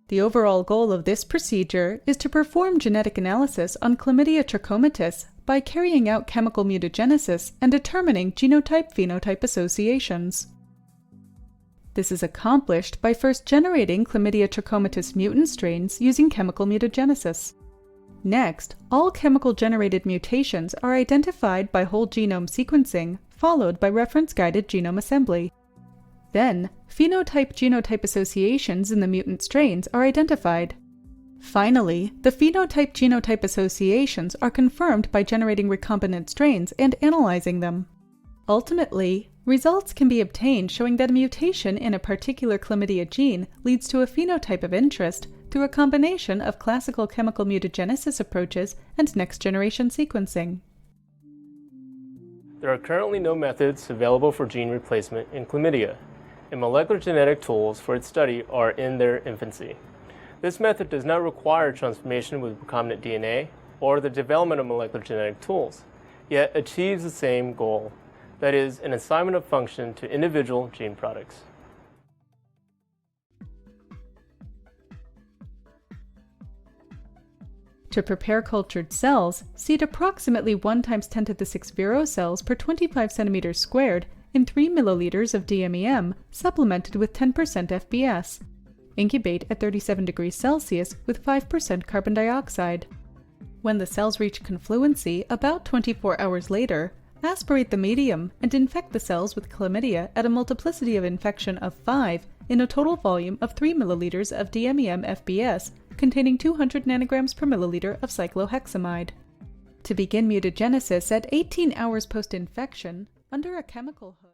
The overall goal of this procedure is to perform genetic analysis on Chlamydia trachomatis by carrying out chemical mutagenesis and determining genotype-phenotype associations. This is accomplished by first generating Chlamydia trachomatis mutant strains using chemical mutagenesis. Next, all chemical-generated mutations are identified by whole genome sequencing, followed by reference-guided genome assembly. Then, phenotype-genotype associations in the mutant strains are identified. Finally, the phenotype-genotype associations are confirmed by generating recombinant strains and analyzing them. Ultimately, results can be obtained showing that a mutation in a particular chlamydia gene leads to a phenotype of interest through a combination of classical chemical mutagenesis approaches and next-generation sequencing. There are currently no methods available for gene replacement in chlamydia, and molecular genetic tools for its study are in their infancy. This method does not require transformation with recombinant DNA or the development of molecular genetic tools, yet achieves the same goal, that is, an assignment of function to individual gene products. To prepare cultured cells, seed approximately 1 × 10⁶ viro cells per 25 cm squared in 3 milliliters of DMEM supplemented with 10% FBS. Incubate at 37 degrees Celsius with 5% carbon dioxide. When the cells reach confluency about 24 hours later, aspirate the medium and infect the cells with chlamydia at a multiplicity of infection of 5 in a total volume of 3 milliliters of DMEM FBS containing 200 nanograms per milliliter of cyclohexamide. To begin mutagenesis at 18 hours post-infection, under a chemical hood.